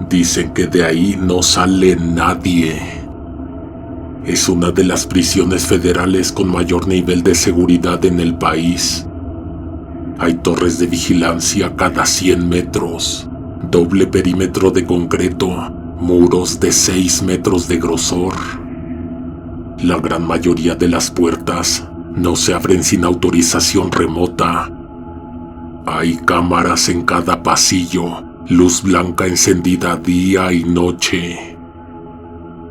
Dicen que de ahí no sale nadie. Es una de las prisiones federales con mayor nivel de seguridad en el país. Hay torres de vigilancia cada 100 metros, doble perímetro de concreto, muros de 6 metros de grosor. La gran mayoría de las puertas no se abren sin autorización remota. Hay cámaras en cada pasillo, luz blanca encendida día y noche.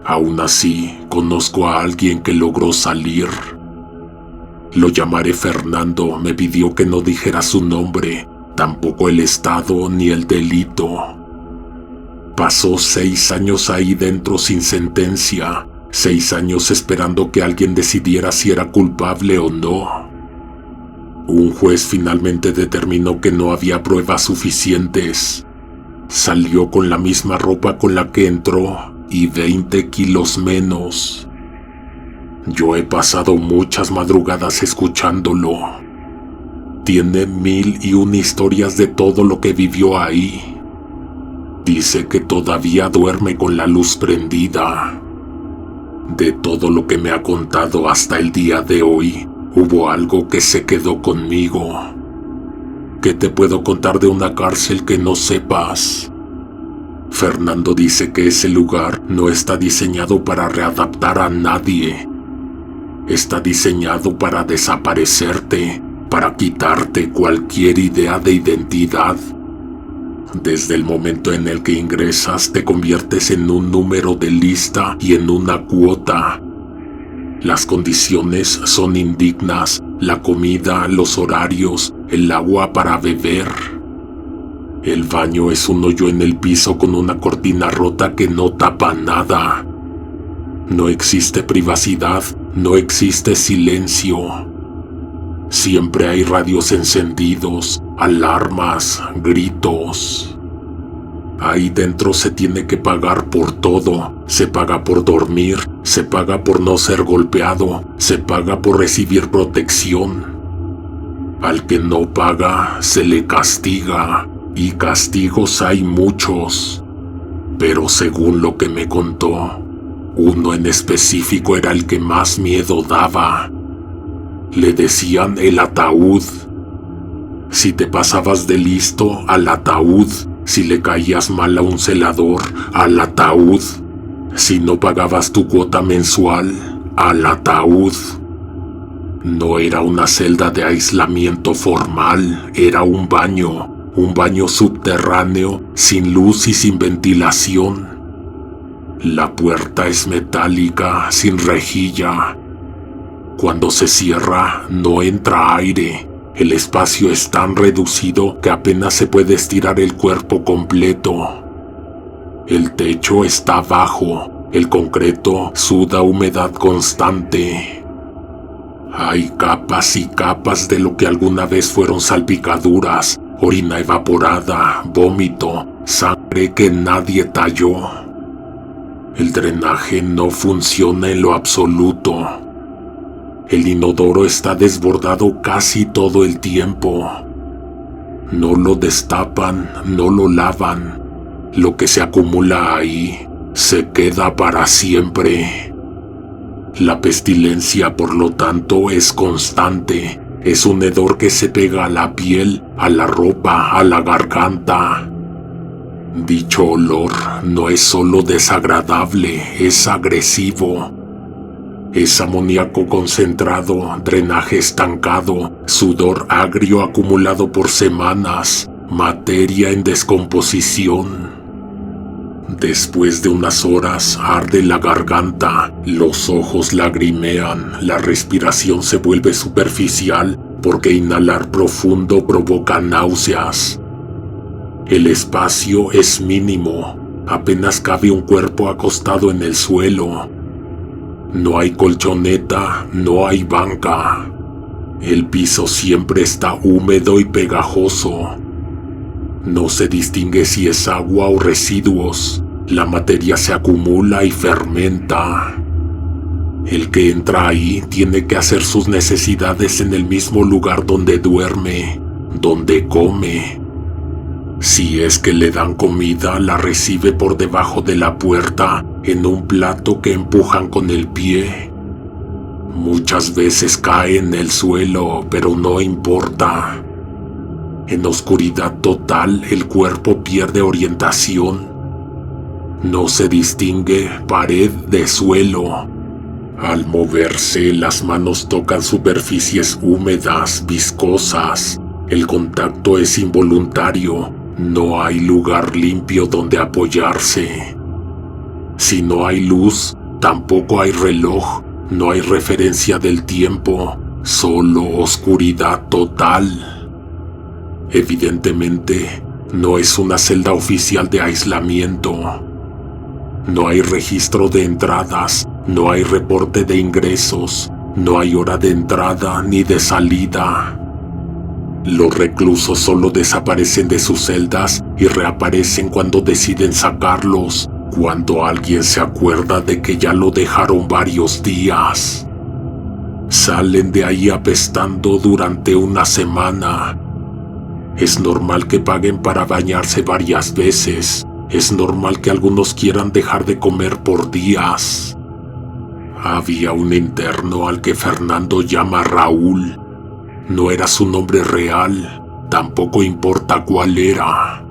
Aún así, conozco a alguien que logró salir. Lo llamaré Fernando. Me pidió que no dijera su nombre, tampoco el estado ni el delito. Pasó 6 años ahí dentro sin sentencia, 6 años esperando que alguien decidiera si era culpable o no. Un juez finalmente determinó que no había pruebas suficientes. Salió con la misma ropa con la que entró y 20 kilos menos. Yo he pasado muchas madrugadas escuchándolo. Tiene 1001 historias de todo lo que vivió ahí. Dice que todavía duerme con la luz prendida. De todo lo que me ha contado hasta el día de hoy, hubo algo que se quedó conmigo. ¿Qué te puedo contar de una cárcel que no sepas? Fernando dice que ese lugar no está diseñado para readaptar a nadie. Está diseñado para desaparecerte, para quitarte cualquier idea de identidad. Desde el momento en el que ingresas, te conviertes en un número de lista y en una cuota. Las condiciones son indignas: la comida, los horarios, el agua para beber. El baño es un hoyo en el piso con una cortina rota que no tapa nada. No existe privacidad, no existe silencio. Siempre hay radios encendidos, alarmas, gritos. Ahí dentro se tiene que pagar por todo. Se paga por dormir, se paga por no ser golpeado, se paga por recibir protección. Al que no paga, se le castiga, y castigos hay muchos. Pero según lo que me contó, uno en específico era el que más miedo daba. Le decían el ataúd. Si te pasabas de listo, al ataúd. Si le caías mal a un celador, al ataúd. Si no pagabas tu cuota mensual, al ataúd. No era una celda de aislamiento formal, era un baño subterráneo, sin luz y sin ventilación. La puerta es metálica, sin rejilla. Cuando se cierra, no entra aire. El espacio es tan reducido que apenas se puede estirar el cuerpo completo. El techo está bajo, el concreto suda humedad constante. Hay capas y capas de lo que alguna vez fueron salpicaduras, orina evaporada, vómito, sangre que nadie talló. El drenaje no funciona en lo absoluto. El inodoro está desbordado casi todo el tiempo. No lo destapan, no lo lavan. Lo que se acumula ahí se queda para siempre. La pestilencia, por lo tanto, es constante. Es un hedor que se pega a la piel, a la ropa, a la garganta. Dicho olor no es solo desagradable, es agresivo. Es amoníaco concentrado, drenaje estancado, sudor agrio acumulado por semanas, materia en descomposición. Después de unas horas arde la garganta, los ojos lagrimean, la respiración se vuelve superficial porque inhalar profundo provoca náuseas. El espacio es mínimo, apenas cabe un cuerpo acostado en el suelo. No hay colchoneta, no hay banca. El piso siempre está húmedo y pegajoso. No se distingue si es agua o residuos. La materia se acumula y fermenta. El que entra ahí tiene que hacer sus necesidades en el mismo lugar donde duerme, donde come. Si es que le dan comida, la recibe por debajo de la puerta en un plato que empujan con el pie. Muchas veces cae en el suelo, pero no importa. En oscuridad total, el cuerpo pierde orientación. No se distingue pared de suelo. Al moverse, las manos tocan superficies húmedas, viscosas. El contacto es involuntario. No hay lugar limpio donde apoyarse. Si no hay luz, tampoco hay reloj. No hay referencia del tiempo. Solo oscuridad total. Evidentemente, no es una celda oficial de aislamiento. No hay registro de entradas, no hay reporte de ingresos, no hay hora de entrada ni de salida. Los reclusos solo desaparecen de sus celdas y reaparecen cuando deciden sacarlos, cuando alguien se acuerda de que ya lo dejaron varios días. Salen de ahí apestando durante una semana. Es normal que paguen para bañarse varias veces. Es normal que algunos quieran dejar de comer por días. Había un interno al que Fernando llama Raúl. No era su nombre real, tampoco importa cuál era.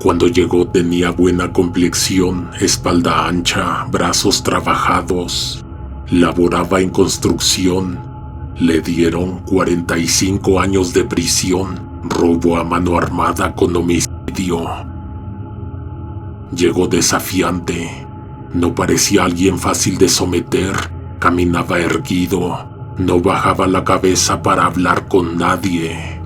Cuando llegó tenía buena complexión, espalda ancha, brazos trabajados. Laboraba en construcción. Le dieron 45 años de prisión. Robo a mano armada con homicidio. Llegó desafiante. No parecía alguien fácil de someter. Caminaba erguido. No bajaba la cabeza para hablar con nadie.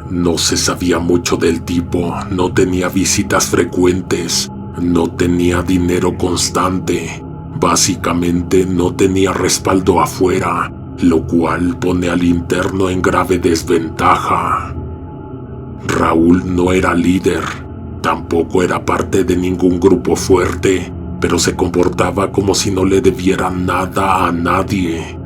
No se sabía mucho del tipo. No tenía visitas frecuentes. No tenía dinero constante. Básicamente no tenía respaldo afuera, lo cual pone al interno en grave desventaja. Raúl no era líder, tampoco era parte de ningún grupo fuerte, pero se comportaba como si no le debiera nada a nadie.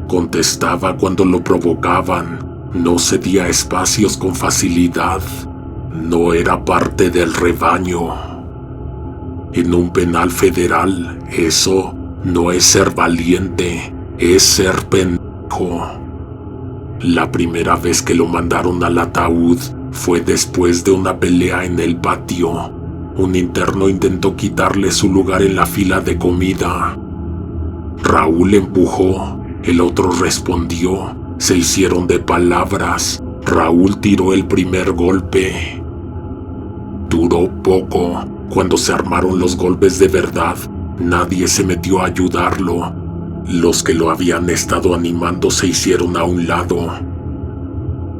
Contestaba cuando lo provocaban, no cedía espacios con facilidad, no era parte del rebaño. En un penal federal, eso no es ser valiente, es ser pendejo. La primera vez que lo mandaron al ataúd fue después de una pelea en el patio. Un interno intentó quitarle su lugar en la fila de comida. Raúl empujó, el otro respondió, se hicieron de palabras. Raúl tiró el primer golpe. Duró poco. Cuando se armaron los golpes de verdad, nadie se metió a ayudarlo. Los que lo habían estado animando se hicieron a un lado.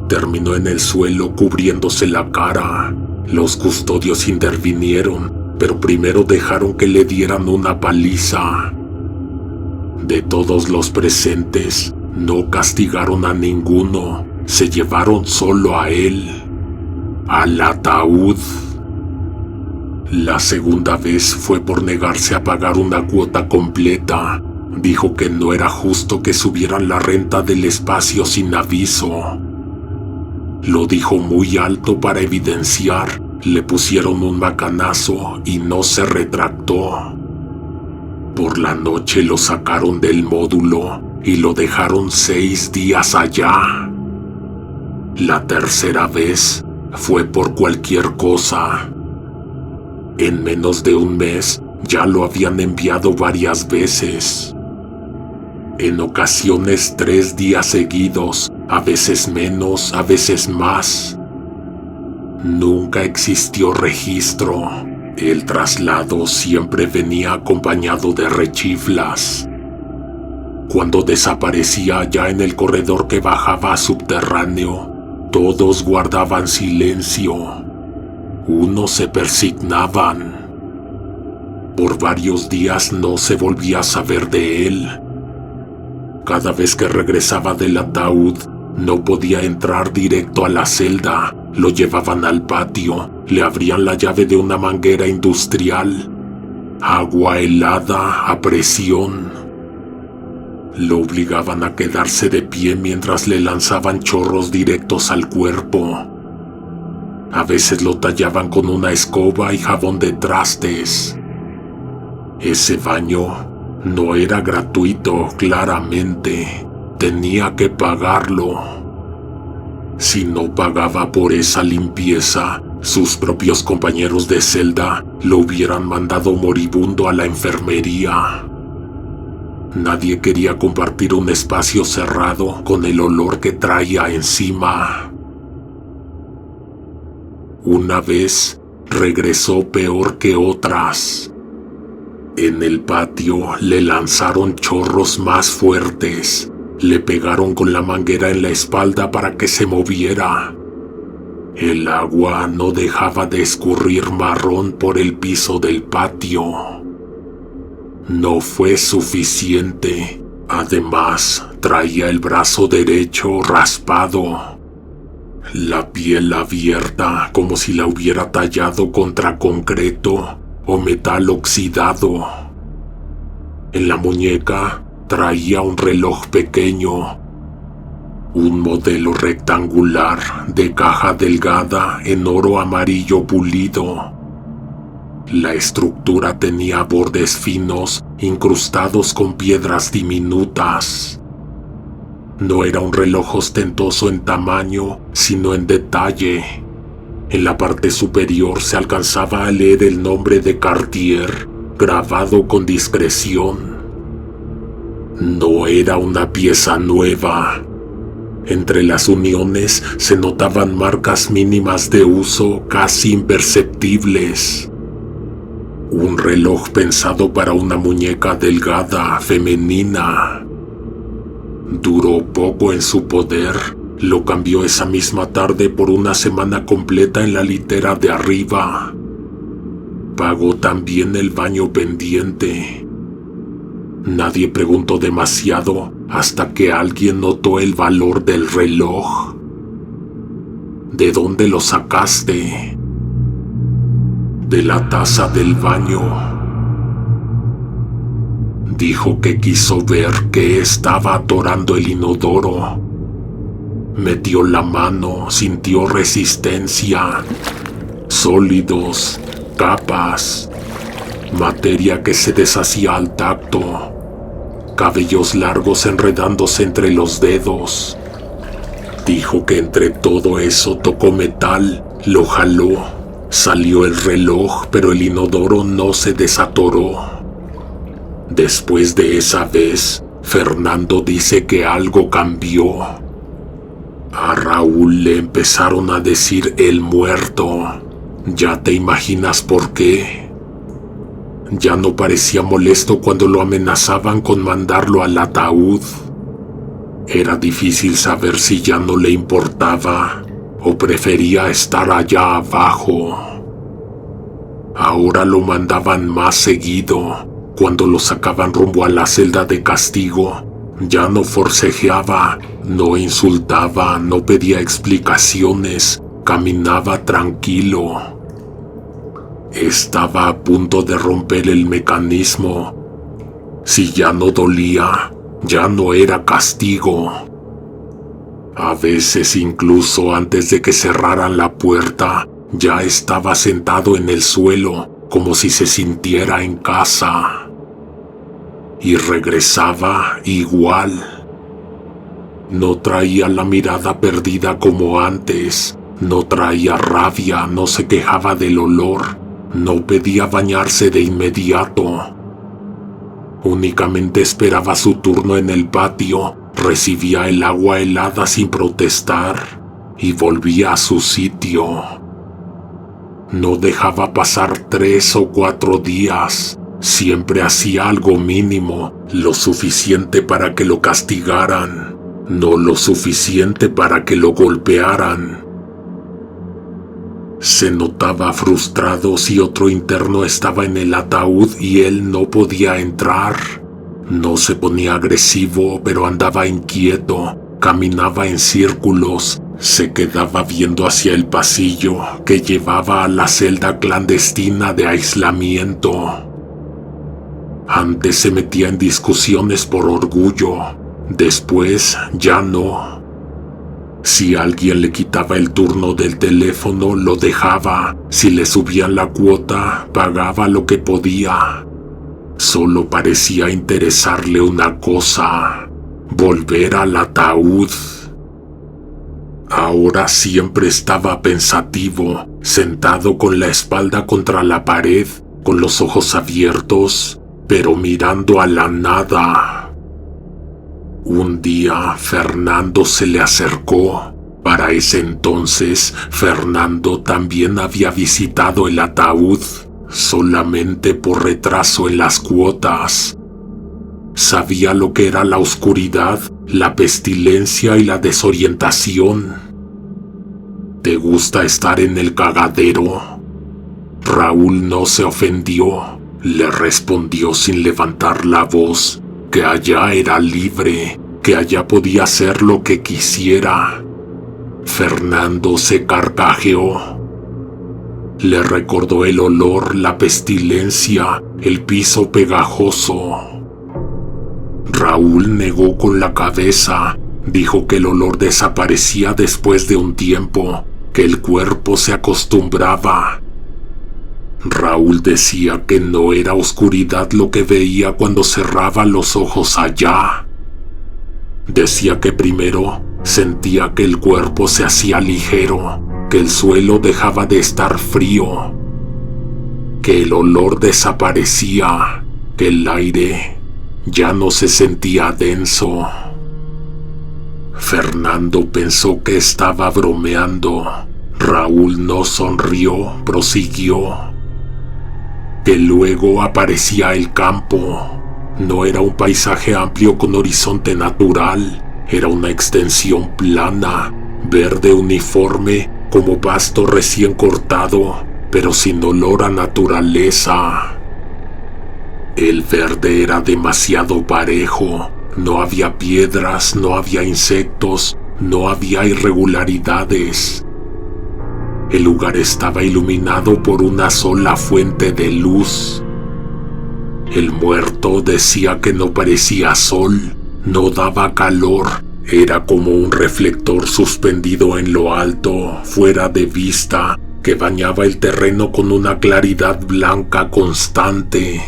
Terminó en el suelo cubriéndose la cara. Los custodios intervinieron, pero primero dejaron que le dieran una paliza. De todos los presentes, no castigaron a ninguno, se llevaron solo a él, al ataúd. La segunda vez fue por negarse a pagar una cuota completa. Dijo que no era justo que subieran la renta del espacio sin aviso. Lo dijo muy alto para evidenciar. Le pusieron un macanazo y no se retractó. Por la noche lo sacaron del módulo y lo dejaron 6 días allá. La tercera vez fue por cualquier cosa. En menos de un mes ya lo habían enviado varias veces. En ocasiones 3 días seguidos, a veces menos, a veces más. Nunca existió registro. El traslado siempre venía acompañado de rechiflas. Cuando desaparecía ya en el corredor que bajaba a subterráneo, todos guardaban silencio. Unos se persignaban. Por varios días no se volvía a saber de él. Cada vez que regresaba del ataúd, no podía entrar directo a la celda. Lo llevaban al patio, le abrían la llave de una manguera industrial. Agua helada a presión. Lo obligaban a quedarse de pie mientras le lanzaban chorros directos al cuerpo. A veces lo tallaban con una escoba y jabón de trastes. Ese baño no era gratuito, claramente. Tenía que pagarlo. Si no pagaba por esa limpieza, sus propios compañeros de celda lo hubieran mandado moribundo a la enfermería. Nadie quería compartir un espacio cerrado con el olor que traía encima. Una vez regresó peor que otras. En el patio le lanzaron chorros más fuertes. Le pegaron con la manguera en la espalda para que se moviera. El agua no dejaba de escurrir marrón por el piso del patio. No fue suficiente. Además, traía el brazo derecho raspado. La piel abierta como si la hubiera tallado contra concreto o metal oxidado. En la muñeca traía un reloj pequeño, un modelo rectangular de caja delgada en oro amarillo pulido. La estructura tenía bordes finos incrustados con piedras diminutas. No era un reloj ostentoso en tamaño, sino en detalle. En la parte superior se alcanzaba a leer el nombre de Cartier, grabado con discreción. No era una pieza nueva. Entre las uniones se notaban marcas mínimas de uso casi imperceptibles. Un reloj pensado para una muñeca delgada, femenina. Duró poco en su poder. Lo cambió esa misma tarde por una semana completa en la litera de arriba. Pagó también el baño pendiente. Nadie preguntó demasiado hasta que alguien notó el valor del reloj. ¿De dónde lo sacaste? De la taza del baño. Dijo que quiso ver qué estaba atorando el inodoro. Metió la mano, sintió resistencia. Sólidos, capas, materia que se deshacía al tacto, cabellos largos enredándose entre los dedos. Dijo que entre todo eso tocó metal, lo jaló, salió el reloj, pero el inodoro no se desatoró. Después de esa vez, Fernando dice que algo cambió. A Raúl le empezaron a decir el muerto. ¿Ya te imaginas por qué? Ya no parecía molesto cuando lo amenazaban con mandarlo al ataúd. Era difícil saber si ya no le importaba o prefería estar allá abajo. Ahora lo mandaban más seguido. Cuando lo sacaban rumbo a la celda de castigo, ya no forcejeaba, no insultaba, no pedía explicaciones, caminaba tranquilo. Estaba a punto de romper el mecanismo. Si ya no dolía, ya no era castigo. A veces, incluso antes de que cerraran la puerta, ya estaba sentado en el suelo, como si se sintiera en casa. Y regresaba igual. No traía la mirada perdida como antes, no traía rabia, no se quejaba del olor, no pedía bañarse de inmediato. Únicamente esperaba su turno en el patio, recibía el agua helada sin protestar y volvía a su sitio. No dejaba pasar 3 o 4 días. Siempre hacía algo mínimo, lo suficiente para que lo castigaran, no lo suficiente para que lo golpearan. Se notaba frustrado si otro interno estaba en el ataúd y él no podía entrar. No se ponía agresivo, pero andaba inquieto, caminaba en círculos, se quedaba viendo hacia el pasillo que llevaba a la celda clandestina de aislamiento. Antes se metía en discusiones por orgullo, después ya no. Si alguien le quitaba el turno del teléfono, lo dejaba. Si le subían la cuota, pagaba lo que podía. Solo parecía interesarle una cosa: volver al ataúd. Ahora siempre estaba pensativo, sentado con la espalda contra la pared, con los ojos abiertos, pero mirando a la nada. Un día Fernando se le acercó. Para ese entonces, Fernando también había visitado el ataúd, solamente por retraso en las cuotas. Sabía lo que era la oscuridad, la pestilencia y la desorientación. ¿Te gusta estar en el cagadero? Raúl no se ofendió. Le respondió sin levantar la voz que allá era libre, que allá podía hacer lo que quisiera. Fernando se carcajeó. Le recordó el olor, la pestilencia, el piso pegajoso. Raúl negó con la cabeza. Dijo que el olor desaparecía después de un tiempo, que el cuerpo se acostumbraba. Raúl decía que no era oscuridad lo que veía cuando cerraba los ojos allá. Decía que primero sentía que el cuerpo se hacía ligero, que el suelo dejaba de estar frío, que el olor desaparecía, que el aire ya no se sentía denso. Fernando pensó que estaba bromeando. Raúl no sonrió, prosiguió. Que luego aparecía el campo. No era un paisaje amplio con horizonte natural, era una extensión plana, verde uniforme, como pasto recién cortado, pero sin olor a naturaleza. El verde era demasiado parejo, no había piedras, no había insectos, no había irregularidades. El lugar estaba iluminado por una sola fuente de luz. El muerto decía que no parecía sol, no daba calor, era como un reflector suspendido en lo alto, fuera de vista, que bañaba el terreno con una claridad blanca constante.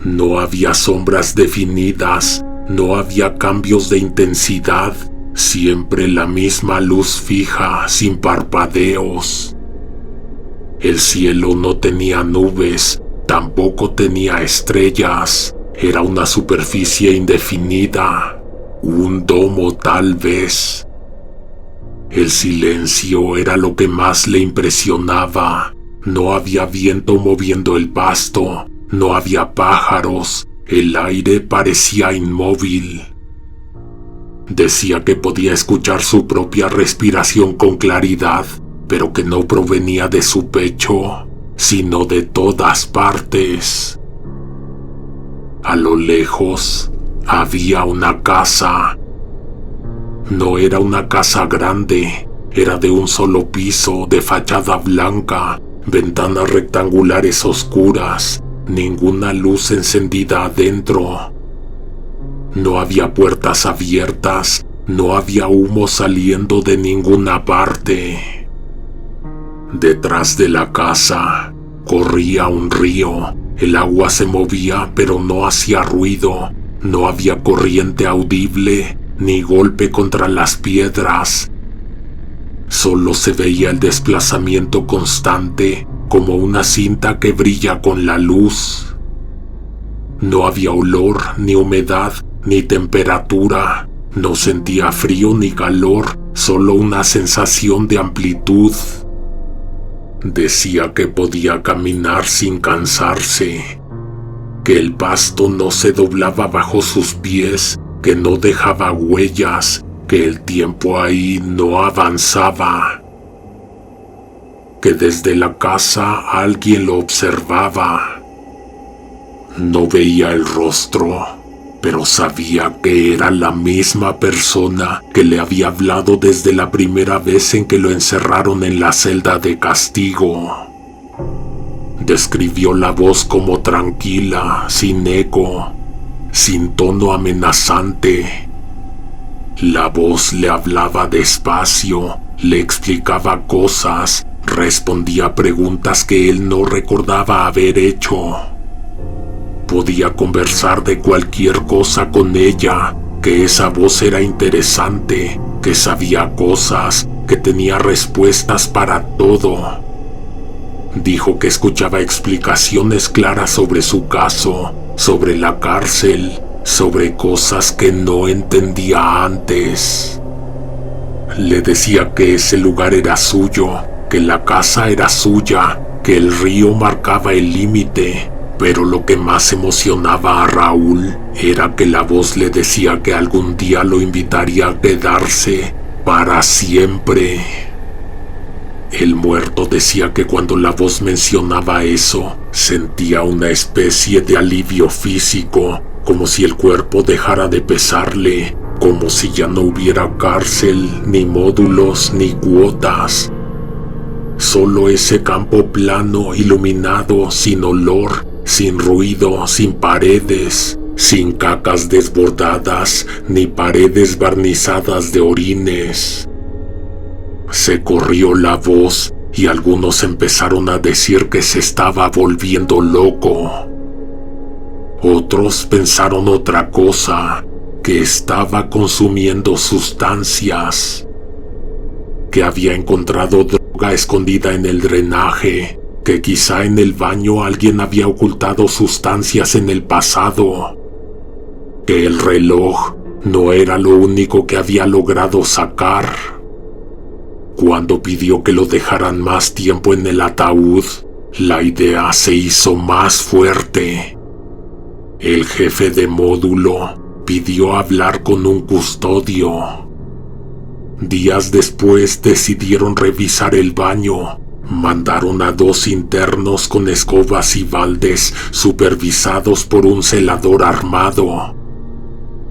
No había sombras definidas, no había cambios de intensidad, siempre la misma luz fija, sin parpadeos. El cielo no tenía nubes, tampoco tenía estrellas, era una superficie indefinida, un domo tal vez. El silencio era lo que más le impresionaba. No había viento moviendo el pasto, no había pájaros, el aire parecía inmóvil. Decía que podía escuchar su propia respiración con claridad, pero que no provenía de su pecho, sino de todas partes. A lo lejos había una casa. No era una casa grande, era de un solo piso, de fachada blanca, ventanas rectangulares oscuras, ninguna luz encendida adentro. No había puertas abiertas, no había humo saliendo de ninguna parte. Detrás de la casa corría un río. El agua se movía, pero no hacía ruido. No había corriente audible, ni golpe contra las piedras. Solo se veía el desplazamiento constante, como una cinta que brilla con la luz. No había olor, ni humedad, ni temperatura. No sentía frío ni calor, solo una sensación de amplitud. Decía que podía caminar sin cansarse, que el pasto no se doblaba bajo sus pies, que no dejaba huellas, que el tiempo ahí no avanzaba, que desde la casa alguien lo observaba. No veía el rostro, pero sabía que era la misma persona que le había hablado desde la primera vez en que lo encerraron en la celda de castigo. Describió la voz como tranquila, sin eco, sin tono amenazante. La voz le hablaba despacio, le explicaba cosas, respondía preguntas que él no recordaba haber hecho. Podía conversar de cualquier cosa con ella, que esa voz era interesante, que sabía cosas, que tenía respuestas para todo. Dijo que escuchaba explicaciones claras sobre su caso, sobre la cárcel, sobre cosas que no entendía antes. Le decía que ese lugar era suyo, que la casa era suya, que el río marcaba el límite, pero lo que más emocionaba a Raúl era que la voz le decía que algún día lo invitaría a quedarse para siempre. El muerto decía que cuando la voz mencionaba eso, sentía una especie de alivio físico, como si el cuerpo dejara de pesarle, como si ya no hubiera cárcel, ni módulos, ni cuotas. Solo ese campo plano, iluminado, sin olor, sin ruido, sin paredes, sin cacas desbordadas, ni paredes barnizadas de orines. Se corrió la voz y algunos empezaron a decir que se estaba volviendo loco. Otros pensaron otra cosa, que estaba consumiendo sustancias, que había encontrado droga escondida en el drenaje, que quizá en el baño alguien había ocultado sustancias en el pasado, que el reloj no era lo único que había logrado sacar. Cuando pidió que lo dejaran más tiempo en el ataúd, la idea se hizo más fuerte. El jefe de módulo pidió hablar con un custodio. Días después decidieron revisar el baño. Mandaron a 2 internos con escobas y baldes supervisados por un celador armado.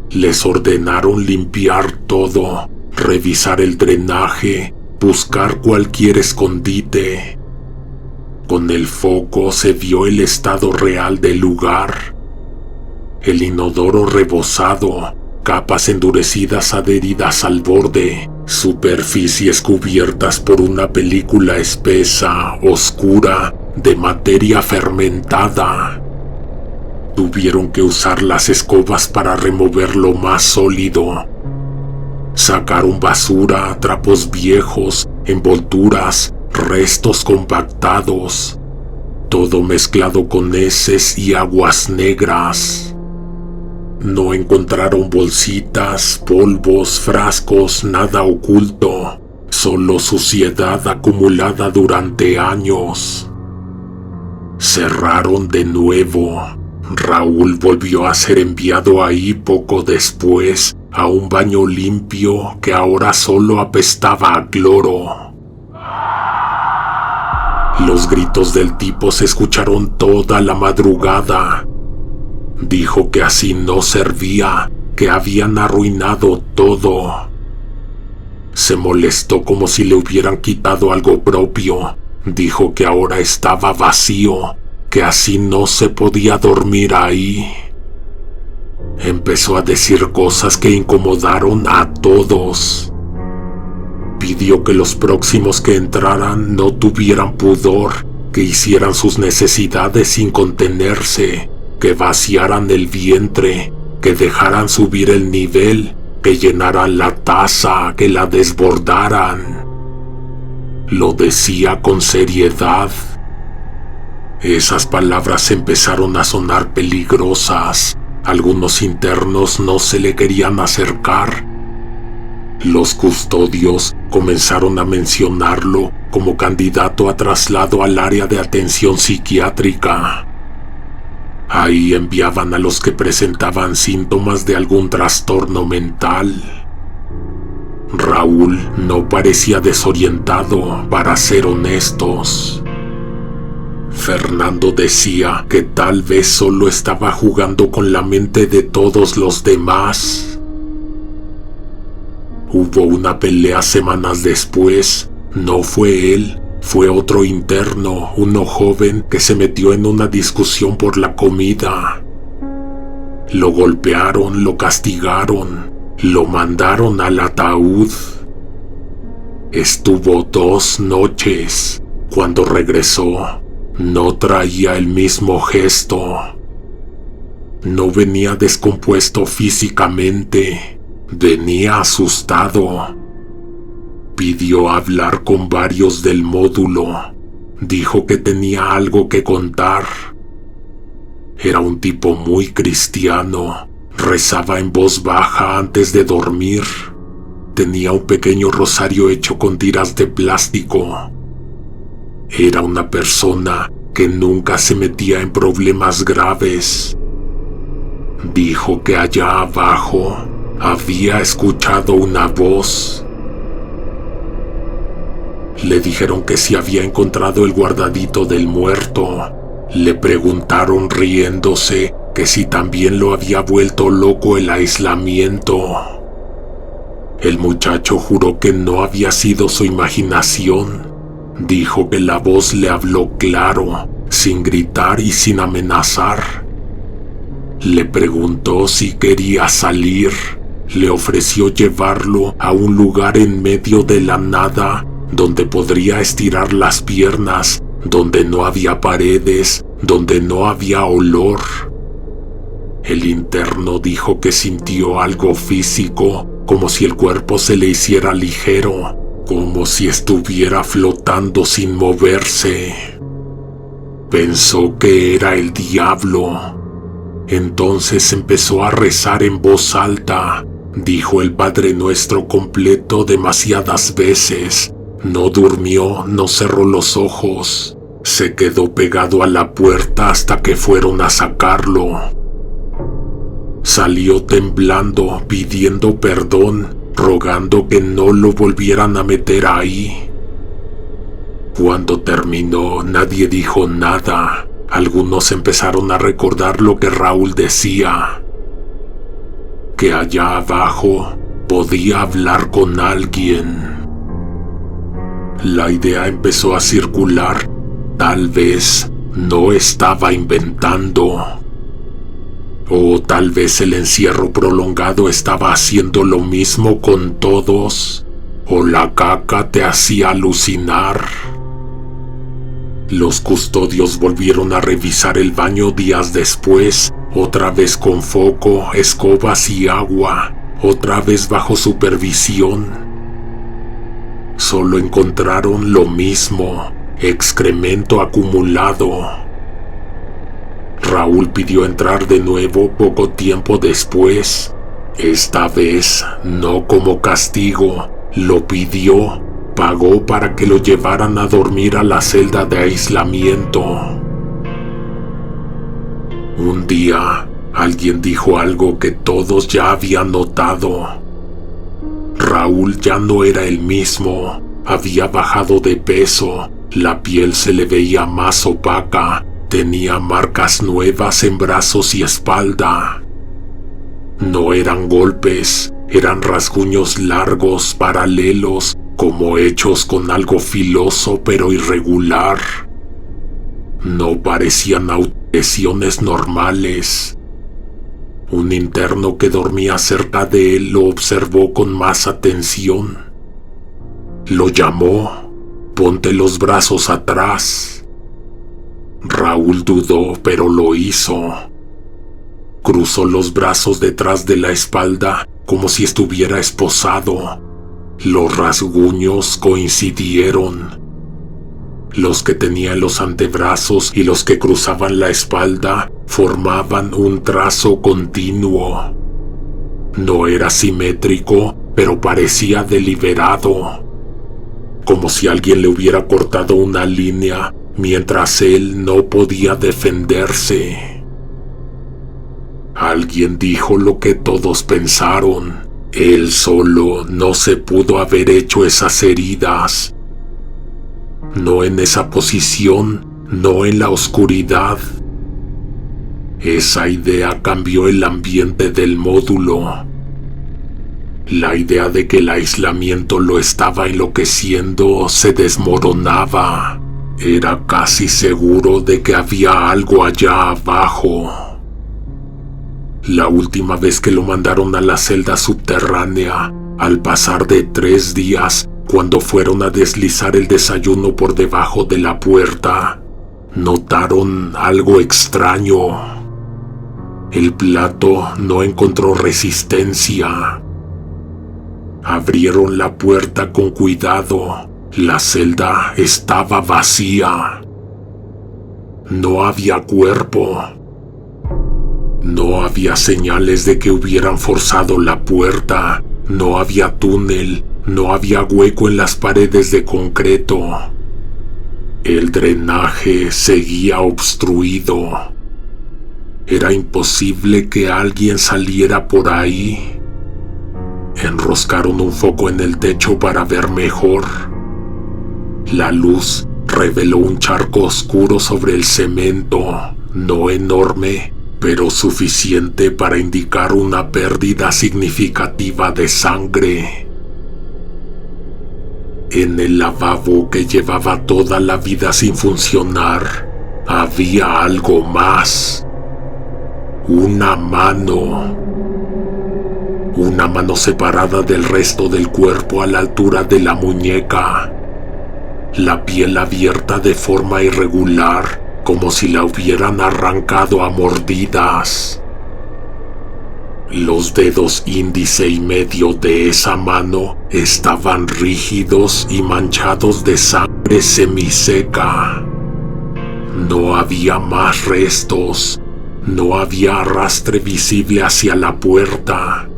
Les ordenaron limpiar todo, revisar el drenaje, buscar cualquier escondite. Con el foco se vio el estado real del lugar. El inodoro rebosado, capas endurecidas adheridas al borde, superficies cubiertas por una película espesa, oscura, de materia fermentada. Tuvieron que usar las escobas para remover lo más sólido. Sacaron basura, trapos viejos, envolturas, restos compactados, todo mezclado con heces y aguas negras. No encontraron bolsitas, polvos, frascos, nada oculto, solo suciedad acumulada durante años. Cerraron de nuevo. Raúl volvió a ser enviado ahí poco después, a un baño limpio que ahora solo apestaba a cloro. Los gritos del tipo se escucharon toda la madrugada. Dijo que así no servía, que habían arruinado todo. Se molestó como si le hubieran quitado algo propio. Dijo que ahora estaba vacío, que así no se podía dormir ahí. Empezó a decir cosas que incomodaron a todos. Pidió que los próximos que entraran no tuvieran pudor, que hicieran sus necesidades sin contenerse, que vaciaran el vientre, que dejaran subir el nivel, que llenaran la taza, que la desbordaran. Lo decía con seriedad. Esas palabras empezaron a sonar peligrosas. Algunos internos no se le querían acercar. Los custodios comenzaron a mencionarlo como candidato a traslado al área de atención psiquiátrica. Ahí enviaban a los que presentaban síntomas de algún trastorno mental. Raúl no parecía desorientado, para ser honestos. Fernando decía que tal vez solo estaba jugando con la mente de todos los demás. Hubo una pelea semanas después. No fue él, fue otro interno, uno joven que se metió en una discusión por la comida. Lo golpearon, lo castigaron. Lo mandaron al ataúd. Estuvo 2 noches. Cuando regresó, no traía el mismo gesto. No venía descompuesto físicamente, venía asustado. Pidió hablar con varios del módulo. Dijo que tenía algo que contar. Era un tipo muy cristiano. Rezaba en voz baja antes de dormir. Tenía un pequeño rosario hecho con tiras de plástico. Era una persona que nunca se metía en problemas graves. Dijo que allá abajo había escuchado una voz. Le dijeron que si había encontrado el guardadito del muerto. Le preguntaron riéndose que si también lo había vuelto loco el aislamiento. El muchacho juró que no había sido su imaginación. Dijo que la voz le habló claro, sin gritar y sin amenazar. Le preguntó si quería salir. Le ofreció llevarlo a un lugar en medio de la nada, donde podría estirar las piernas, donde no había paredes, donde no había olor. El interno dijo que sintió algo físico, como si el cuerpo se le hiciera ligero, como si estuviera flotando sin moverse. Pensó que era el diablo. Entonces empezó a rezar en voz alta. Dijo el Padre Nuestro completo demasiadas veces. No durmió, no cerró los ojos. Se quedó pegado a la puerta hasta que fueron a sacarlo. Salió temblando, pidiendo perdón, rogando que no lo volvieran a meter ahí. Cuando terminó, nadie dijo nada. Algunos empezaron a recordar lo que Raúl decía, que allá abajo podía hablar con alguien. La idea empezó a circular. Tal vez no estaba inventando. O tal vez el encierro prolongado estaba haciendo lo mismo con todos. O la caca te hacía alucinar. Los custodios volvieron a revisar el baño días después, otra vez con foco, escobas y agua, otra vez bajo supervisión. Solo encontraron lo mismo, excremento acumulado. Raúl pidió entrar de nuevo poco tiempo después. Esta vez, no como castigo, lo pidió, pagó para que lo llevaran a dormir a la celda de aislamiento. Un día, alguien dijo algo que todos ya habían notado. Raúl ya no era el mismo, había bajado de peso, la piel se le veía más opaca, tenía marcas nuevas en brazos y espalda. No eran golpes, eran rasguños largos, paralelos, como hechos con algo filoso pero irregular. No parecían lesiones normales. Un interno que dormía cerca de él lo observó con más atención. Lo llamó: «Ponte los brazos atrás». Raúl dudó, pero lo hizo. Cruzó los brazos detrás de la espalda como si estuviera esposado. Los rasguños coincidieron. Los que tenía en los antebrazos y los que cruzaban la espalda formaban un trazo continuo. No era simétrico, pero parecía deliberado, como si alguien le hubiera cortado una línea mientras él no podía defenderse. Alguien dijo lo que todos pensaron: él solo no se pudo haber hecho esas heridas. No en esa posición, no en la oscuridad. Esa idea cambió el ambiente del módulo. La idea de que el aislamiento lo estaba enloqueciendo se desmoronaba. Era casi seguro de que había algo allá abajo. La última vez que lo mandaron a la celda subterránea, al pasar de 3 días, cuando fueron a deslizar el desayuno por debajo de la puerta, notaron algo extraño. El plato no encontró resistencia. Abrieron la puerta con cuidado. La celda estaba vacía. No había cuerpo. No había señales de que hubieran forzado la puerta. No había túnel. No había hueco en las paredes de concreto. El drenaje seguía obstruido. Era imposible que alguien saliera por ahí. Enroscaron un foco en el techo para ver mejor. La luz reveló un charco oscuro sobre el cemento, no enorme, pero suficiente para indicar una pérdida significativa de sangre. En el lavabo, que llevaba toda la vida sin funcionar, había algo más. Una mano. Una mano separada del resto del cuerpo a la altura de la muñeca. La piel abierta de forma irregular, como si la hubieran arrancado a mordidas. Los dedos índice y medio de esa mano estaban rígidos y manchados de sangre semiseca. No había más restos. No había arrastre visible hacia la puerta.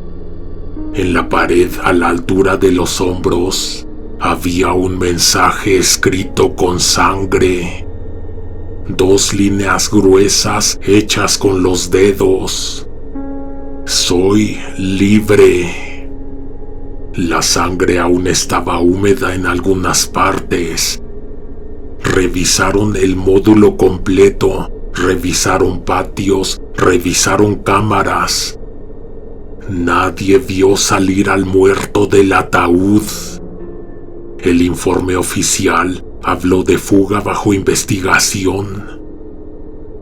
En la pared a la altura de los hombros había un mensaje escrito con sangre. 2 líneas gruesas hechas con los dedos. Soy libre. La sangre aún estaba húmeda en algunas partes. Revisaron el módulo completo. Revisaron patios, revisaron cámaras. Nadie vio salir al muerto del ataúd. El informe oficial habló de fuga bajo investigación.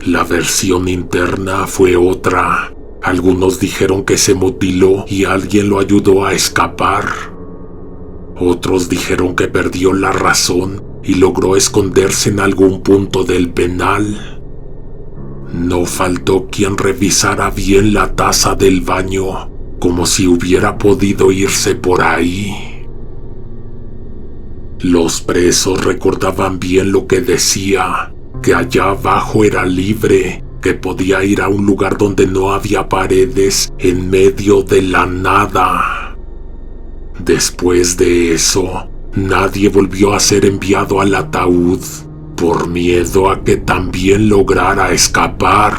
La versión interna fue otra. Algunos dijeron que se mutiló y alguien lo ayudó a escapar. Otros dijeron que perdió la razón y logró esconderse en algún punto del penal. No faltó quien revisara bien la taza del baño, como si hubiera podido irse por ahí. Los presos recordaban bien lo que decía, que allá abajo era libre, que podía ir a un lugar donde no había paredes, en medio de la nada. Después de eso, nadie volvió a ser enviado al ataúd, por miedo a que también lograra escapar.